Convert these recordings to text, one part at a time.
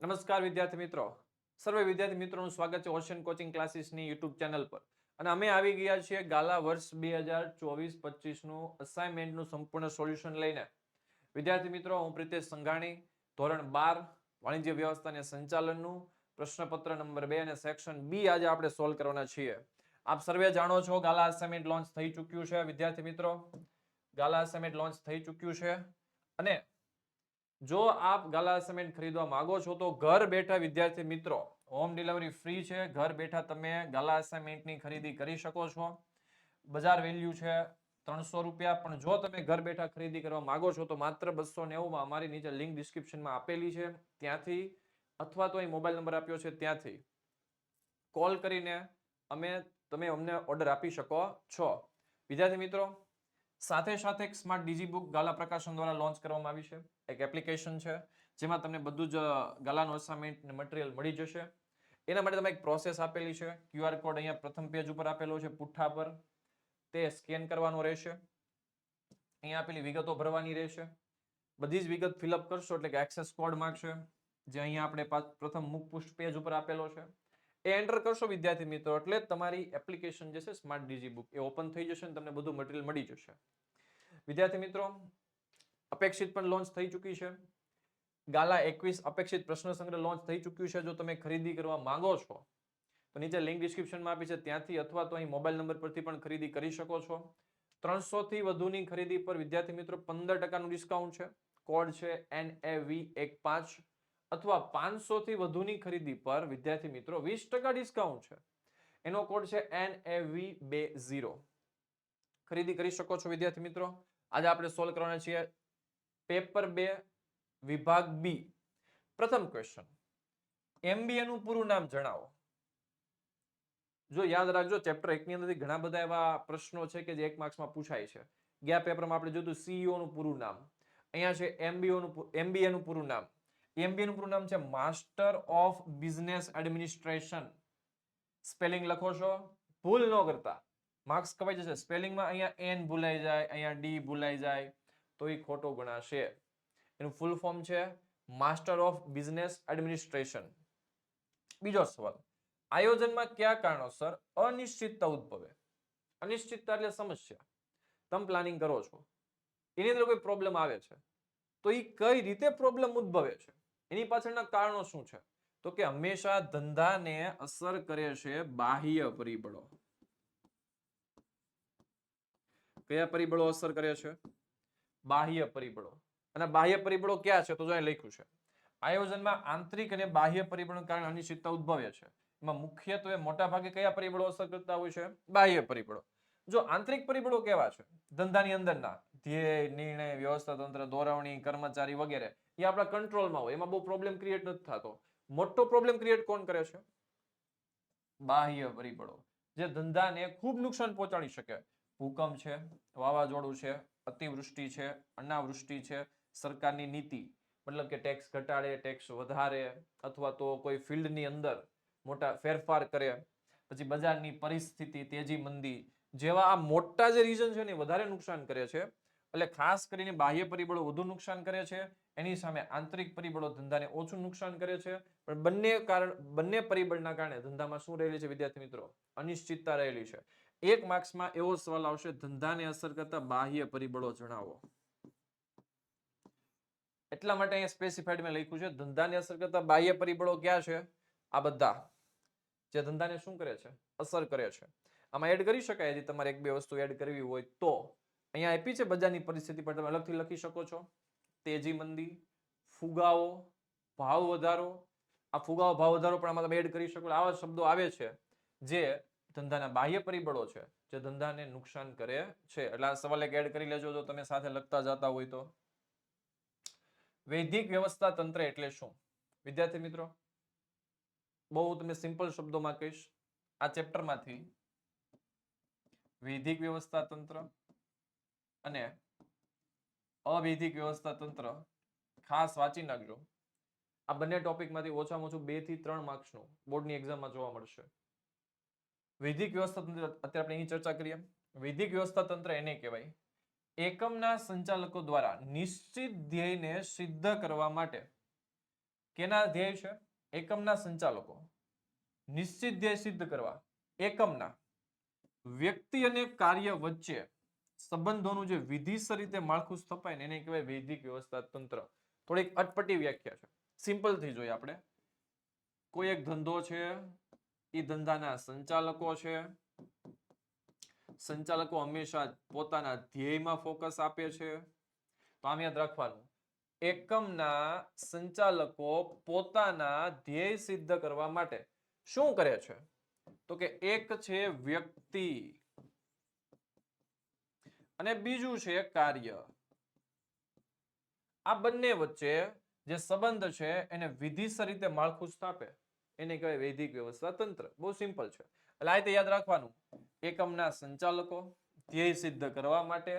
નમસ્કાર વિદ્યાર્થી મિત્રો, સર્વે વિદ્યાર્થી મિત્રોનું સ્વાગત છે ઓશન કોચિંગ ક્લાસીસની યુટ્યુબ ચેનલ પર. અને અમે આવી ગયા છીએ ગાલા વર્ષ 2024-25 નું અસાઇનમેન્ટનું સંપૂર્ણ સોલ્યુશન લઈને. વિદ્યાર્થી મિત્રો, હું પ્રિતેશ સંઘાણી, ધોરણ 12 વાણિજ્ય વ્યવસ્થા અને સંચાલનનું પ્રશ્નપત્ર નંબર 2 અને સેક્શન બી આજે આપણે સોલ્વ કરવાના છીએ. આપ સર્વે જાણો છો ગાલા અસાઇનમેન્ટ લોન્ચ થઈ ચૂક્યું છે. વિદ્યાર્થી મિત્રો, ગાલા અસાઇનમેન્ટ લોન્ચ થઈ ચૂક્યું છે અને જો આપ ગાલા અસાઇનમેન્ટ ખરીદવા માંગો છો તો ઘર બેઠા વિદ્યાર્થી મિત્રો હોમ ડિલિવરી ફ્રી છે. ઘર બેઠા તમે ગાલા અસાઇનમેન્ટની ખરીદી કરી શકો છો. બજાર વેલ્યુ છે 300 રૂપિયા, પણ જો તમે ઘર બેઠા ખરીદી કરવા માંગો છો તો માત્ર 290 માં અમારી નીચે લિંક ડિસ્ક્રિપ્શનમાં આપેલી છે ત્યાંથી, અથવા તો અહીં મોબાઈલ નંબર આપ્યો છે ત્યાંથી કોલ કરીને તમે અમને ઓર્ડર આપી શકો છો. વિદ્યાર્થી મિત્રો, સાથે સાથે એક સ્માર્ટ ડીજી બુક ગાલા પ્રકાશન દ્વારા લોન્ચ કરવામાં આવી છે. એક એપ્લિકેશન છે જેમાં તમને બધું જ ગાલાનો અસાઇનમેન્ટ મટીરિયલ મળી જશે. એના માટે તમે એક પ્રોસેસ આપેલી છે. ક્યુઆર કોડ અહીંયા પ્રથમ પેજ ઉપર આપેલો છે પુઠ્ઠા પર, તે સ્કેન કરવાનો રહેશે. અહીંયા આપેલી વિગતો ભરવાની રહેશે. બધી જ વિગત ફિલઅપ કરશો એટલે કે એક્સેસ કોડ માંગશે, જે અહીંયા આપણે પ્રથમ મુખ પેજ ઉપર આપેલો છે. એ એન્ટર કરશો વિદ્યાર્થી મિત્રો એટલે તમારી એપ્લિકેશન જે છે સ્માર્ટ ડીજી બુક એ ઓપન થઈ જશે અને તમને બધું મટીરિયલ મળી જશે. વિદ્યાર્થી મિત્રો, અપેક્ષિત પણ લોન્ચ થઈ ચૂકી છે. ગાલા 21 અપેક્ષિત પ્રશ્ન સંગ્રહ લોન્ચ થઈ ચૂક્યું છે. જો તમે ખરીદી કરવા માંગો છો તો નીચે લિંક ડિસ્ક્રિપ્શનમાં આપી છે ત્યાંથી, અથવા તો અહીં મોબાઈલ નંબર પરથી પણ ખરીદી કરી શકો છો. 300 થી વધુની ખરીદી પર વિદ્યાર્થી મિત્રો 15% ડિસ્કાઉન્ટ છે. કોડ છે NAV15, અથવા 500 થી વધુની ખરીદી પર વિદ્યાર્થી મિત્રો 20% ડિસ્કાઉન્ટ છે. એનો કોડ છે NAV20. ખરીદી કરી શકો છો વિદ્યાર્થી મિત્રો. આજે આપણે સોલ્વ કરવાના છીએ પેપર 2 વિભાગ બી. પ્રથમ ક્વેશ્ચન, એમબીએ નું પૂરું નામ જણાવો. જો યાદ રાખજો, ચેપ્ટર 1 ની અંદરથી ઘણા બધા એવા પ્રશ્નો છે કે જે 1 માર્ક્સમાં પૂછાય છે. ગયા પેપરમાં આપણે જોયું સીઈઓ નું પૂરું નામ. અહીંયા છે એમબીએ નું પૂરું નામ. એમબીએ નું પૂરું નામ છે master of business administration. Spelling લખો છો, ભૂલ ન કરતા, માર્ક્સ કપાઈ જશે. સ્પેલિંગમાં અહીંયા એન ભૂલાઈ જાય, અહીંયા ડી ભૂલાઈ જાય તો એ ખોટો ગણાશે. એનું ફૂલ ફોર્મ છે માસ્ટર ઓફ બિઝનેસ એડમિનિસ્ટ્રેશન. બીજો સવાલ, આયોજનમાં કયા કારણોસર અનિશ્ચિતતા ઉદ્ભવે? અનિશ્ચિતતા એટલે સમસ્યા. તમે પ્લાનિંગ કરો છો, એની અંદર કોઈ પ્રોબ્લેમ આવે છે તો એ કઈ રીતે પ્રોબ્લેમ ઉદ્ભવે છે, એની પાછળના કારણો શું છે? તો કે હંમેશા ધંધાને અસર કરે છે બાહ્ય પરિબળો. કયા પરિબળો અસર કરે છે? બાહ્ય પરિબળો. અને બાહ્ય પરિબળો ક્યાં છે? તો જો અહીં લખ્યું છે, આયોજનમાં આંતરિક અને બાહ્ય પરિબળોને કારણે અનિશ્ચિતતા ઉદ્ભવે છે. એમાં મુખ્યત્વે મોટા ભાગે કયા પરિબળો અસર કરતા હોય છે? બાહ્ય પરિબળો. જો આંતરિક પરિબળો કેવા છે? ધંધાની અંદરના ધ્યેય, નિર્ણય, વ્યવસ્થા તંત્ર, દોરવણી, કર્મચારી વગેરે એ આપણા કંટ્રોલમાં હોય, એમાં બહુ પ્રોબ્લેમ ક્રિએટ નથી થતો. મોટો પ્રોબ્લેમ ક્રિએટ કોણ કરે છે? બાહ્ય પરિબળો, જે ધંધાને ખૂબ નુકસાન પહોંચાડી શકે. ભૂકંપ છે, વાવાઝોડું છે, અતિવૃષ્ટિ છે, અનાવૃષ્ટિ છે, સરકારની નીતિ મતલબ કે ટેક્સ ઘટાડે, ટેક્સ વધારે, અથવા તો કોઈ ફિલ્ડની અંદર મોટા ફેરફાર કરે, પછી બજારની પરિસ્થિતિ, તેજી મંદી જેવા આ મોટા જે રીઝન છે ને વધારે નુકસાન કરે છે. એટલે ખાસ કરીને બાહ્ય પરિબળો વધુ નુકસાન કરે છે, એની સામે આંતરિક પરિબળો ધંધાને ઓછું નુકસાન કરે છે. પણ બંને પરિબળના કારણે ધંધામાં શું રહેલી છે વિદ્યાર્થી મિત્રો? અનિશ્ચિતતા રહેલી છે. 1 માર્ક્સમાં એવો સવાલ આવશે, ધંધાને અસર કરતા બાહ્ય પરિબળો જણાવો. એટલા માટે અહીંયા સ્પેસિફાઈડ મેં લખ્યું છે, ધંધાને અસર કરતા બાહ્ય પરિબળો ક્યાં છે? આ બધા જે ધંધાને શું કરે છે? અસર કરે છે. આમાં એડ કરી શકાય, હજી તમારે 1-2 વસ્તુ એડ કરવી હોય તો અહીંયા આપી છે બજારની પરિસ્થિતિ પર, તમે અલગથી લખી શકો છો. તેજી મંદી, ફુગાવો, ભાવ વધારો. આ ફુગાવો, ભાવ વધારો પણ આમાં તમે એડ કરી શકો. આવા શબ્દો આવે છે જે ધંધાના બાહ્ય પરિબળો છે, જે ધંધાને નુકસાન કરે છે. એટલે આ સવાલ એક એડ કરી લેજો જો તમે સાથે લખતા જતા હોય તો. વૈધિક વ્યવસ્થા તંત્ર એટલે શું? વિદ્યાર્થી મિત્રો, બહુ તમે સિમ્પલ શબ્દોમાં કહીશ. આ ચેપ્ટરમાંથી વૈધિક વ્યવસ્થા તંત્ર અને અવૈધિક વ્યવસ્થા તંત્ર ખાસ વાંચી નાખજો. આ બંને ટોપિકમાંથી ઓછામાં ઓછું 2 થી 3 માર્ક્સનું બોર્ડની એક્ઝામમાં જોવા મળશે. વૈધિક વ્યવસ્થા તંત્ર અત્યારે આપણે એની ચર્ચા કરીએ. વૈધિક વ્યવસ્થા તંત્ર એને કહેવાય એકમના સંચાલકો દ્વારા નિશ્ચિત ધ્યેયને સિદ્ધ કરવા માટે કેના ધ્યેય છે? એકમના સંચાલકો નિશ્ચિત ધ્યેય સિદ્ધ કરવા એકમના વ્યક્તિ અને કાર્ય વચ્ચે સંબંધોનું જે વિધિસર રીતે માળખું સ્થપાય ને એને કહેવાય વૈદિક વ્યવસ્થા તંત્ર. થોડીક અટપટી વ્યાખ્યા છે, સિમ્પલ થી જોઈએ આપણે. કોઈ એક ધંધો છે, એ ધંધાના સંચાલકો છે. સંચાલકો હંમેશા પોતાના ધ્યેયમાં ફોકસ આપે છે. તો આમ યાદ રાખવાનું, એકમના સંચાલકો પોતાના ધ્યેય સિદ્ધ કરવા માટે શું કરે છે? તો કે એક છે વ્યક્તિ અને બીજું છે કાર્ય. આ બંને વચ્ચે જે સંબંધ છે એને વિધિસર રીતે માળખું સ્થાપે એને કહેવાય વૈદિક વ્યવસ્થા તંત્ર. બહુ સિમ્પલ છે. એટલે આ રીતે યાદ રાખવાનું, એકમના સંચાલકો ધ્યેય સિદ્ધ કરવા માટે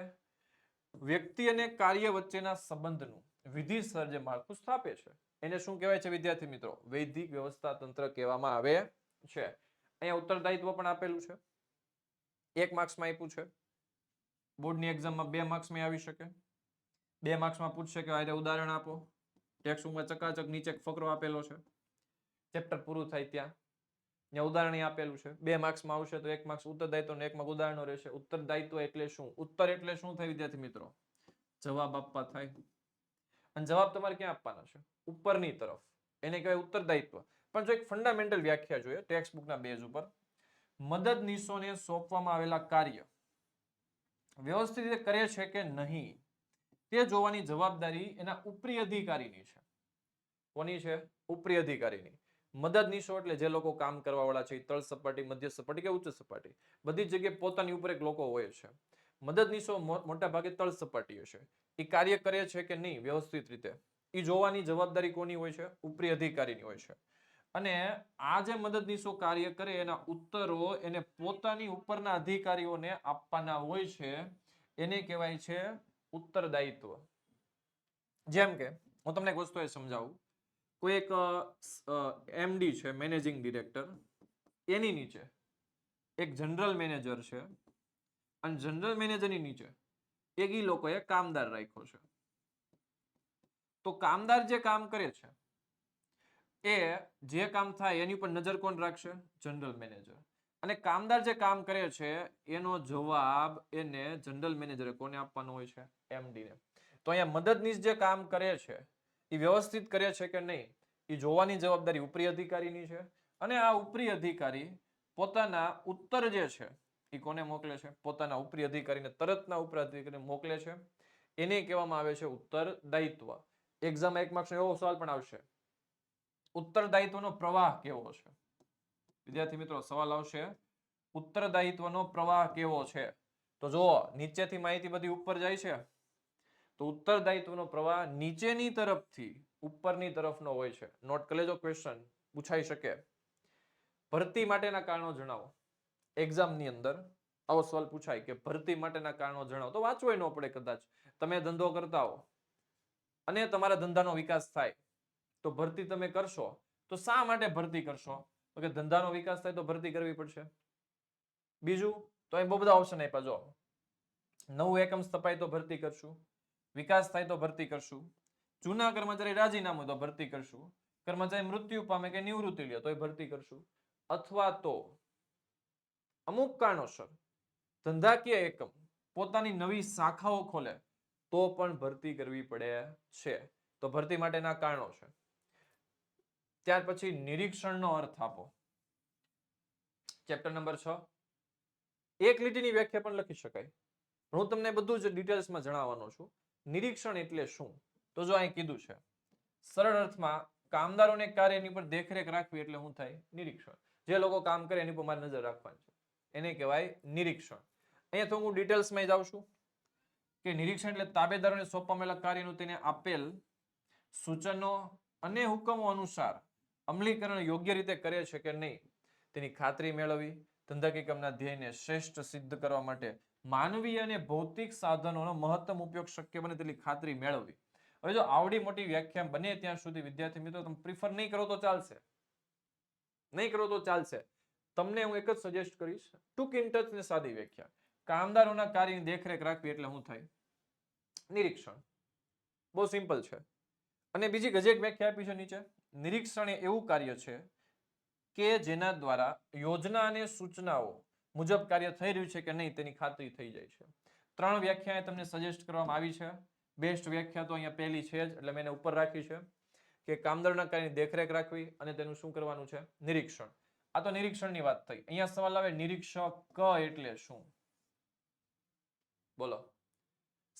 વ્યક્તિ અને કાર્ય વચ્ચેના સંબંધનું વિધિસર જે માળખું સ્થાપે છે એને શું કહેવાય છે વિદ્યાર્થી મિત્રો? વૈદિક વ્યવસ્થા તંત્ર કહેવામાં આવે છે. અહીંયા ઉત્તરદાયિત્વ પણ આપેલું છે, 1 માર્ક્સમાં આપ્યું છે. બોર્ડની એક્ઝામમાં 2 માર્ક્સમાં આવી શકે. 2 માર્ક્સમાં પૂછશે કે આ ઉદાહરણ આપો. ટેક્સ્ટબુકમાં ચકાચક નીચે ફકરો આપેલો છે, ચેપ્ટર પૂરું થાય ત્યાં ઉદાહરણ આપેલું છે. 2 માર્ક્સમાં આવશે તો 1 માર્ક્સ ઉત્તરદાયિત્વ અને 1 માર્ક ઉદાહરણો રહેશે. ઉત્તરદાયિત્વ એટલે શું? ઉત્તર એટલે શું થાય વિદ્યાર્થી મિત્રો? જવાબ આપવા થાય. અને જવાબ તમારે ક્યાં આપવાના છે? ઉપરની તરફ. એને કહેવાય ઉત્તરદાયિત્વ. પણ જો એક ફંડામેન્ટલ વ્યાખ્યા જોઈએ ટેક્સ્ટબુકના બેઝ ઉપર, મદદનીશોને સોંપવામાં આવેલા કાર્ય વ્યવસ્થિત રીતે કરે છે કે નહીં તે જોવાની જવાબદારી એના ઉપરી અધિકારીની છે. કોની છે? ઉપરી અધિકારીની. મદદનીશો એટલે જે લોકો કામ કરવા વાળા છે, તળ સપાટી, મધ્ય સપાટી કે ઉચ્ચ સપાટી, બધી જ જગ્યાએ પોતાની ઉપર એક લોકો હોય છે. મદદનીશો મોટા ભાગે તળ સપાટી હશે. એ કાર્ય કરે છે કે નહીં વ્યવસ્થિત રીતે એ જોવાની જવાબદારી કોની હોય છે? ઉપરી અધિકારીની હોય છે. અને આ જે મદદનીશો કાર્ય કરે એના ઉત્તરો એને પોતાની ઉપરના અધિકારીઓને આપવાના હોય છે. એને કહેવાય છે ઉત્તરદાયિત્વ. જેમ કે હું તમને એક વસ્તુ એ સમજાવું. કોઈ એક એમડી છે, મેનેજિંગ ડિરેક્ટર, એની નીચે એક જનરલ મેનેજર છે અને જનરલ મેનેજરની નીચે એક ઈ લોકોએ કામદાર રાખ્યો છે. તો કામદાર જે કામ કરે છે એ જે કામ થાય એની ઉપર નજર કોણ રાખશે? General manager. અને કામદાર જે કામ કરે છે એનો જવાબ એને જનરલ મેનેજરે કોને આપવાનો હોય છે? એમડી ને. તો અહીંયા મદદનીશ જે કામ કરે છે એ વ્યવસ્થિત કરે છે કે નહીં એ જોવાની જવાબદારી ઉપરી અધિકારીની છે. અને આ ઉપરી અધિકારી પોતાના ઉત્તર જે છે એ કોને મોકલે છે? પોતાના ઉપરી અધિકારીને, તરતના ઉપરી અધિકારીને મોકલે છે. એને કહેવામાં આવે છે ઉત્તરદાયિત્વ. એક્ઝામમાં 1 માર્ક્સનો એવો સવાલ પણ આવશે, ઉત્તરદાયિત્વનો પ્રવાહ કેવો છે? વિદ્યાર્થી મિત્રો સવાલ આવશે, ઉત્તરદાયિત્વનો પ્રવાહ કેવો છે? તો જો નીચેથી માહિતી બધી ઉપર જાય છે તો ઉત્તરદાયિત્વનો પ્રવાહ નીચેની તરફથી ઉપરની તરફનો હોય છે. નોટ કરી લેજો, ક્વેશ્ચન પૂછાઈ શકે. ભરતી માટેના કારણો જણાવો. એક્ઝામની અંદર આવો સવાલ પૂછાય કે ભરતી માટેના કારણો જણાવો. તો વાંચવું ન પડે. કદાચ તમે ધંધો કરતા હો અને તમારા ધંધાનો વિકાસ થાય તો ભરતી તમે કરશો તો શા માટે ભરતી કરશો? તો કે ધંધાનો વિકાસ થાય તો ભરતી કરવી પડશે. બીજું તો અહીં બહુ બધા ઓપ્શન આપ્યા. જો નવું એકમ સ્થપાય તો ભરતી કરશું, વિકાસ થાય તો ભરતી કરશું, જૂના કર્મચારી રાજીનામું તો ભરતી કરશું, કર્મચારી મૃત્યુ પામે કે નિવૃત્તિ લે તો ભરતી કરશું, અથવા તો અમુક કારણોસર ધંધાકીય એકમ પોતાની નવી શાખાઓ ખોલે તો પણ ભરતી કરવી પડે છે. તો ભરતી માટેના કારણો છે. ત્યાર પછી નિરીક્ષણનો અર્થ આપો. Chapter number 6. એક લીટીની વ્યાખ્યા પણ લખી શકાય. હું તમને બધું જ ડિટેલ્સમાં જણાવવાનો છું. નિરીક્ષણ એટલે શું? તો જો અહીં કીધું છે સરળ અર્થમાં કામદારોને કાર્યની ઉપર દેખરેખ રાખવી એટલે શું થાય? નિરીક્ષણ. જે લોકો કામ કરે એની પર મારે નજર રાખવાની છે એને કહેવાય નિરીક્ષણ. અહીંયા તો હું ડિટેલ્સમાં જાઉં છું કે નિરીક્ષણ એટલે તાબેદારોને સોંપવામાં કાર્યનું તેને આપેલ સૂચનો અને હુકમો અનુસાર અમલીકરણ યોગ્ય રીતે કરે છે કે નહીં તેની ખાતરી મેળવવી. ધંધાકીય કામના ધ્યેયને શ્રેષ્ઠ સિદ્ધ કરવા માટે માનવીય અને ભૌતિક સાધનોનો મહત્તમ ઉપયોગ શક્ય બને તેટલી ખાતરી મેળવવી. હવે જો આવડી મોટી વ્યાખ્યા બને ત્યાં સુધી વિદ્યાર્થી મિત્રો તમે પ્રિફર નહીં કરો તો ચાલશે, નહીં કરો તો ચાલશે. તમને હું એક જ સજેસ્ટ કરીશ, ટૂંક ઇન ટચ ને સાદી વ્યાખ્યા. કામદારોના કાર્યની દેખરેખ રાખવી એટલે શું થાય? નિરીક્ષણ. બહુ સિમ્પલ છે. અને બીજી ગજેટ વ્યાખ્યા આપી છે નીચે. નિરીક્ષણ એ એવું કાર્ય છે કે જેના દ્વારા યોજના અને સૂચનાઓ મુજબ કાર્ય થઈ રહ્યું છે કે નહીં તેની ખાતરી થઈ જાય છે. 3 વ્યાખ્યાએ તમને સજેસ્ટ કરવામાં આવી છે. બેસ્ટ વ્યાખ્યા તો અહીંયા પહેલી છે જ, એટલે મેં એને ઉપર રાખી છે કે કામદારોના કાર્યની દેખરેખ રાખવી અને તેનું શું કરવાનું છે? નિરીક્ષણ. આ તો નિરીક્ષણની વાત થઈ. અહીંયા સવાલ આવે નિરીક્ષક એટલે શું? બોલો.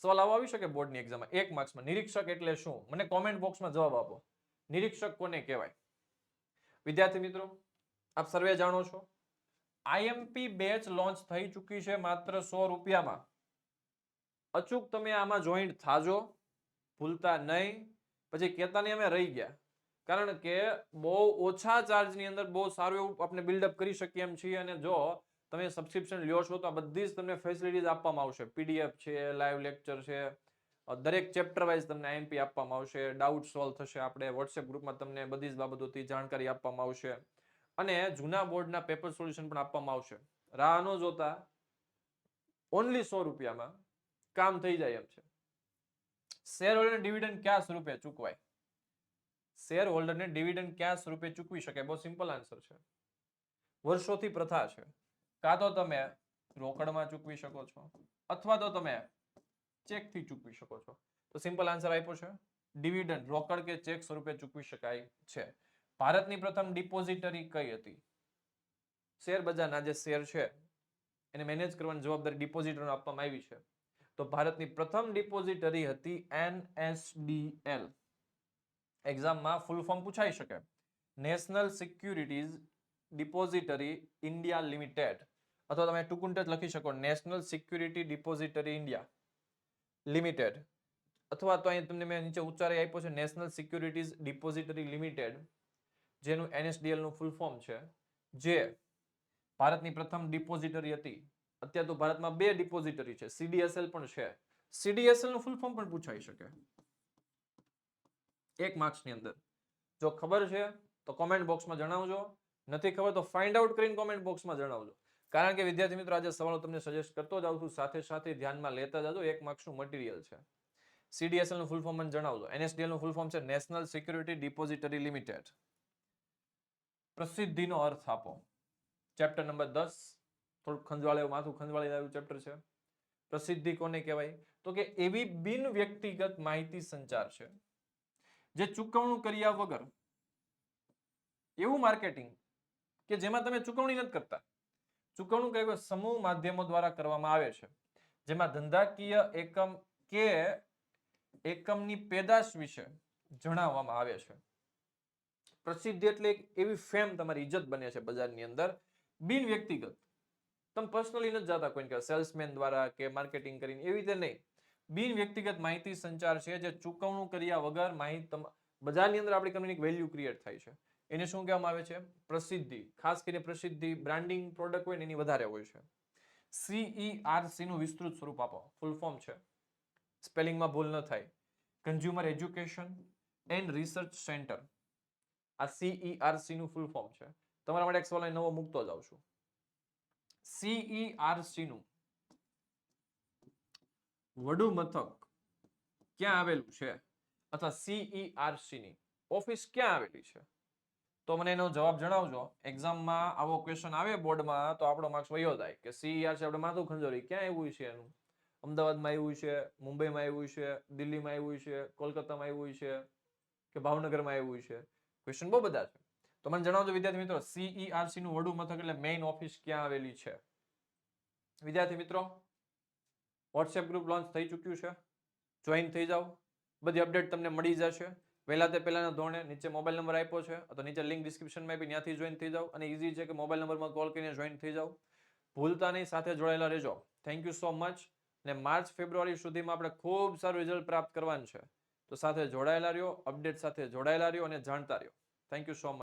સવાલ આવો આવી શકે બોર્ડની એક્ઝામમાં 1 માર્ક્સમાં. નિરીક્ષક એટલે શું? મને કોમેન્ટ બોક્સમાં જવાબ આપો. નિરીક્ષક કોને કહેવાય? વિદ્યાર્થી મિત્રો, આપ સર્વે જાણો છો. આઈએમપી બેચ લોન્ચ થઈ ચૂકી છે માત્ર 100 રૂપિયામાં. અચૂક તમે આમાં જોઈન્ટ થાજો, ભૂલતા નહીં. પછી કહેતા નહીં અમે રહી ગયા. કારણ કે બહુ ઓછા ચાર્જની અંદર બહુ સારું એવું આપણે બિલ્ડઅપ કરી શકીએ એમ છીએ. અને જો તમે સબસ્ક્રિપ્શન લ્યો છો તો આ બધી જ તમને ફેસિલિટીઝ આપવામાં આવશે. પીડીએફ છે, લાઈવ લેક્ચર છે, દરેક ચેપ્ટર વાઇઝ તમને આઈએમપી આપવામાં આવશે, ડાઉટ સોલ્વ થશે. આપણે વોટ્સએપ ગ્રુપમાં તમને બધી જ બાબતોથી જાણકારી આપવામાં આવશે અને જૂના બોર્ડના પેપર સોલ્યુશન પણ આપવામાં આવશે. રાહ ન જોતા ઓનલી 100 રૂપિયામાં કામ થઈ જાય એમ છે. શેર હોલ્ડરને ડિવિડન્ડ કયા સ્વરૂપે ચૂકવાય? શેર હોલ્ડરને ડિવિડન્ડ કયા સ્વરૂપે ચૂકવી શકાય? બહુ સિમ્પલ આન્સર છે. વર્ષોથી પ્રથા છે. કાં તો તમે રોકડમાં ચૂકવી શકો છો અથવા તો તમે ચેકથી ચૂકવી શકો છો. તો સિમ્પલ આન્સર આપ્યો છે ડિવિડન્ડ રોકડ કે ચેક સ્વરૂપે ચૂકવી શકાય છે. ભારતની પ્રથમ ડિપોઝિટરી કઈ હતી? શેર બજારના જે શેર છે એને મેનેજ કરવાની જવાબદારી ડિપોઝિટરને આપવામાં આવી છે. તો ભારતની પ્રથમ ડિપોઝિટરી હતી NSDL. એક્ઝામમાં ફૂલ ફોર્મ પૂછાઈ શકે. National securities depository India limited, અથવા તમે ટૂંકું જ લખી શકો national security depository India limited, અથવા તો અહીં તમને મેં નીચે ઉચ્ચારી આપ્યો છે નેશનલ સિક્યુરિટીઝ ડિપોઝિટરી લિમિટેડ, જેનું NSDL નું ફૂલ ફોર્મ છે, જે ભારતની પ્રથમ ડિપોઝિટરી હતી. અત્યારે તો ભારતમાં 2 ડિપોઝિટરી છે, CDSL પણ છે. CDSL નું ફૂલ ફોર્મ પણ પૂછાઈ શકે 1 માર્ક્સની અંદર. જો ખબર છે તો કોમેન્ટ બોક્સમાં જણાવજો, નથી ખબર તો ફાઇન્ડ આઉટ કરીને કોમેન્ટ બોક્સમાં જણાવજો. કારણ કે વિદ્યાર્થી મિત્રો આજે સવાલો તમને સજેસ્ટ કરતો જાઉં છું, સાથે સાથે ધ્યાનમાં લેતા જાજો. 1 માર્ક્સનું મટીરિયલ છે. CDSL નું ફૂલ ફોર્મ મને જણાવજો. NSDL નું ફૂલ ફોર્મ છે નેશનલ સિક્યુરિટી ડિપોઝિટરી લિમિટેડ. પ્રસિદ્ધિનો અર્થ આપો. Chapter number 10. થોડું ખંજવાળે માથું ખંજવાળી આવ્યું ચેપ્ટર છે. પ્રસિદ્ધિ કોને કહેવાય? તો કે એવી બિન વ્યક્તિગત માહિતી સંચાર છે જે ચૂકવણું કર્યા વગર, એવું માર્કેટિંગ કે જેમાં તમે ચૂકવણી નથી કરતા. ચૂકવણું કઈ સમૂહ માધ્યમો દ્વારા કરવામાં આવે છે, જેમાં ધંધાકીય એકમ કે એકમની પેદાશ વિશે જણાવવામાં આવે છે. પ્રસિદ્ધિ એટલે એવી ફેમ, તમારી ઇજ્જત બને છે બજારની અંદર, બિન વ્યક્તિગત. તમે પર્સનલી નથી જતા કોઈને સેલ્સમેન દ્વારા કે માર્કેટિંગ કરીને, એવી રીતે નહીં. બિન વ્યક્તિગત માહિતી સંચાર છે જે ચૂકવણું કર્યા વગર માહિતી બજારની અંદર આપણી કંપનીની વેલ્યુ ક્રિએટ થાય છે. એને શું કહેવામાં આવે છે? પ્રસિદ્ધિ. ખાસ કરીને પ્રસિદ્ધિ બ્રાન્ડિંગ પ્રોડક્ટ હોય ને એની વધારે હોય છે. CERC નું વિસ્તૃત સ્વરૂપ આપો. ફૂલ ફોર્મ છે, સ્પેલિંગમાં ભૂલ ન થાય, consumer education and research centre. આ CERC નું ફૂલ ફોર્મ છે. તમારા માટે એક સવાલ નવો મૂકતો જાઉં છું. CERC નું વડુ મથક ક્યાં આવેલું છે, અથવા CERC ની ઓફિસ ક્યાં આવેલી છે? તો મને એનો જવાબ જણાવજો. એક્ઝામમાં આવો ક્વેશ્ચન આવે બોર્ડમાં તો આપણો માર્ક્સ વયો જાય કે CERC આપણે માથું ખંજોરી ક્યાં આવ્યું છે એનું? અમદાવાદમાં આવ્યું છે, મુંબઈમાં આવ્યું છે, દિલ્હીમાં આવ્યું છે, કોલકાતામાં આવ્યું છે કે ભાવનગરમાં આવ્યું છે? ક્વેશ્ચન બહુ બધા છે. તો મને જણાવજો વિદ્યાર્થી મિત્રો, CERC નું વડુ મથક એટલે મેઇન ઓફિસ ક્યાં આવેલી છે? વિદ્યાર્થી મિત્રો, વોટ્સએપ ગ્રુપ લોન્ચ થઈ ચૂક્યું છે, જોઈન થઈ જાઓ. બધી અપડેટ તમને મળી જશે પહેલા તે પહેલાના ધોરણે. નીચે મોબાઈલ નંબર આપ્યો છે, અથવા નીચે લિંક ડિસ્ક્રિપ્શનમાં આપી, ત્યાંથી જોઈન થઈ જાઓ. અને ઈઝી છે કે મોબાઈલ નંબરમાં કોલ કરીને જોઈન થઈ જાઓ. ભૂલતા નહીં, સાથે જોડાયેલા રહેજો. Thank you so much. અને માર્ચ ફેબ્રુઆરી સુધીમાં આપણે ખૂબ સારું રિઝલ્ટ પ્રાપ્ત કરવાનું છે. તો સાથે જોડાયેલા રહ્યો, અપડેટ સાથે જોડાયેલા રહ્યો અને જાણતા રહ્યો. Thank you so much.